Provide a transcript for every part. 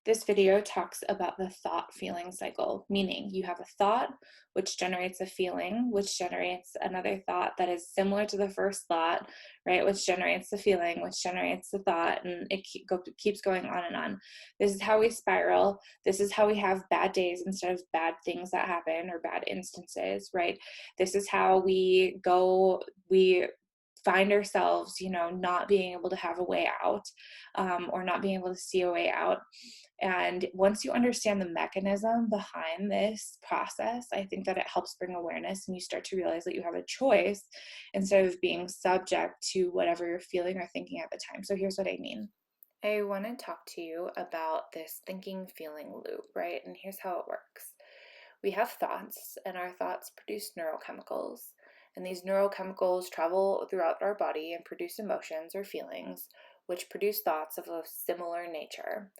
This video talks about the thought-feeling cycle, meaning you have a thought, which generates a feeling, which generates another thought that is similar to the first thought, right? Which generates the feeling, which generates the thought, and it keeps going on and on. This is how we spiral. This is how we have bad days instead of bad things that happen or bad instances, right? This is how we find ourselves, not being able to have a way out, or not being able to see a way out. And once you understand the mechanism behind this process, I think that it helps bring awareness and you start to realize that you have a choice instead of being subject to whatever you're feeling or thinking at the time. So here's what I mean. I want to talk to you about this thinking feeling loop, right? And here's how it works. We have thoughts, and our thoughts produce neurochemicals. And these neurochemicals travel throughout our body and produce emotions or feelings, which produce thoughts of a similar nature.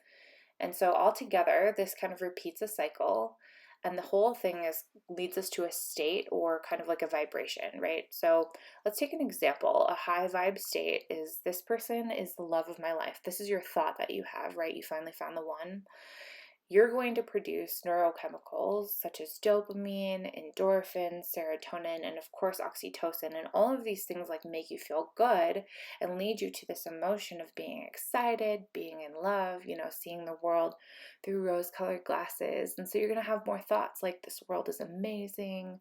And so altogether, this kind of repeats a cycle, and the whole thing leads us to a state or kind of like a vibration, right? So let's take an example. A high vibe state is, this person is the love of my life. This is your thought that you have, right? You finally found the one. You're going to produce neurochemicals such as dopamine, endorphins, serotonin, and of course oxytocin. And all of these things like make you feel good and lead you to this emotion of being excited, being in love, seeing the world through rose-colored glasses. And so you're going to have more thoughts like, this world is amazing,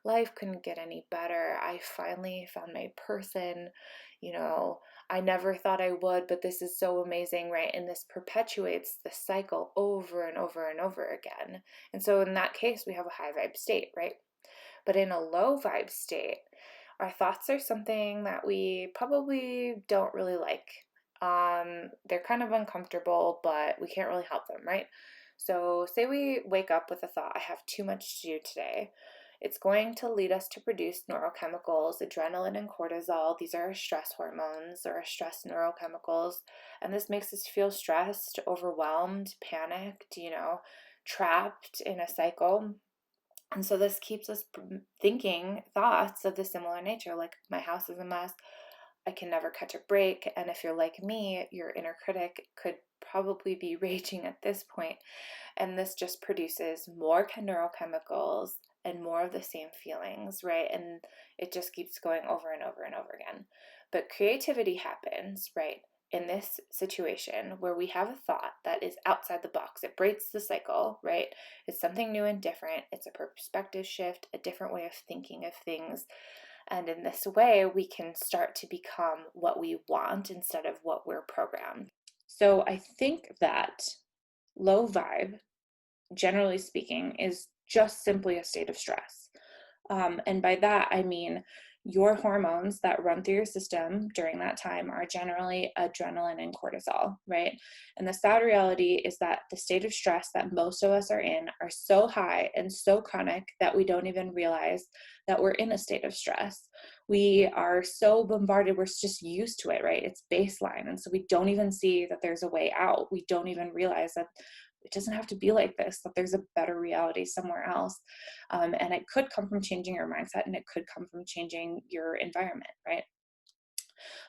life couldn't get any better, I finally found my person, I never thought I would, but this is so amazing, right? And this perpetuates the cycle over and over and over again. And so in that case, we have a high vibe state, right? But in a low vibe state, our thoughts are something that we probably don't really like. They're kind of uncomfortable, but we can't really help them, right? So say we wake up with a thought, I have too much to do today. It's going to lead us to produce neurochemicals, adrenaline and cortisol. These are our stress hormones or our stress neurochemicals. And this makes us feel stressed, overwhelmed, panicked, trapped in a cycle. And so this keeps us thinking thoughts of the similar nature, like, my house is a mess, I can never catch a break. And if you're like me, your inner critic could probably be raging at this point. And this just produces more neurochemicals and more of the same feelings, right? And it just keeps going over and over and over again. But creativity happens, right? In this situation where we have a thought that is outside the box, it breaks the cycle, right? It's something new and different. It's a perspective shift, a different way of thinking of things. And in this way, we can start to become what we want instead of what we're programmed. So I think that low vibe, generally speaking, is just simply a state of stress. And by that, I mean your hormones that run through your system during that time are generally adrenaline and cortisol, right? And the sad reality is that the state of stress that most of us are in are so high and so chronic that we don't even realize that we're in a state of stress. We are so bombarded, we're just used to it, right? It's baseline. And so we don't even see that there's a way out. We don't even realize that it doesn't have to be like this, that there's a better reality somewhere else. And it could come from changing your mindset, and it could come from changing your environment, right?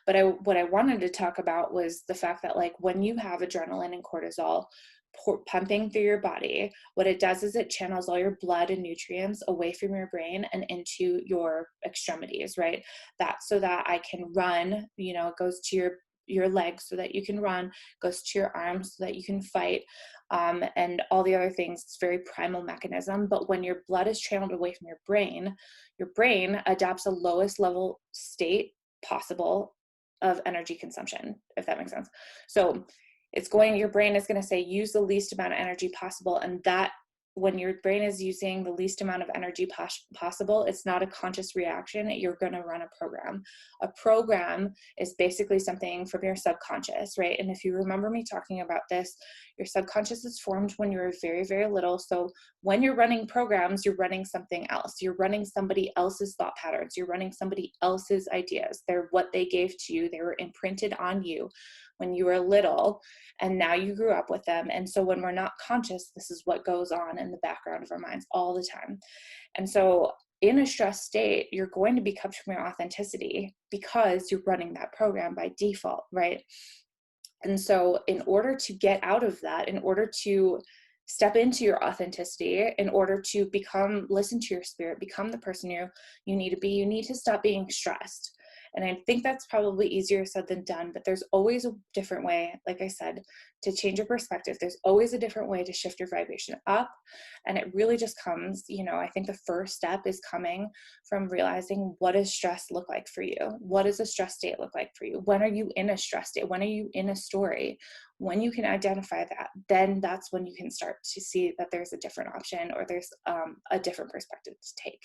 But what I wanted to talk about was the fact that, like, when you have adrenaline and cortisol pumping through your body, what it does is it channels all your blood and nutrients away from your brain and into your extremities, right? That's so that I can run, it goes to your legs so that you can run, goes to your arms so that you can fight, and all the other things. It's a very primal mechanism. But when your blood is channeled away from your brain adopts a lowest level state possible of energy consumption, if that makes sense. So your brain is going to say, use the least amount of energy possible. And that, when your brain is using the least amount of energy possible, it's not a conscious reaction. You're going to run a program. A program is basically something from your subconscious, right? And if you remember me talking about this, your subconscious is formed when you're very, very little. So when you're running programs, you're running something else. You're running somebody else's thought patterns. You're running somebody else's ideas. They're what they gave to you. They were imprinted on you when you were little, and now you grew up with them. And so when we're not conscious, this is what goes on in the background of our minds all the time. And so in a stress state, you're going to be cut from your authenticity because you're running that program by default, right? And so, in order to get out of that, in order to step into your authenticity, in order to listen to your spirit, become the person you need to be, you need to stop being stressed. And I think that's probably easier said than done, but there's always a different way, like I said, to change your perspective. There's always a different way to shift your vibration up. And it really just comes, I think the first step is coming from realizing, what does stress look like for you? What does a stress state look like for you? When are you in a stress state? When are you in a story? When you can identify that, then that's when you can start to see that there's a different option, or there's a different perspective to take.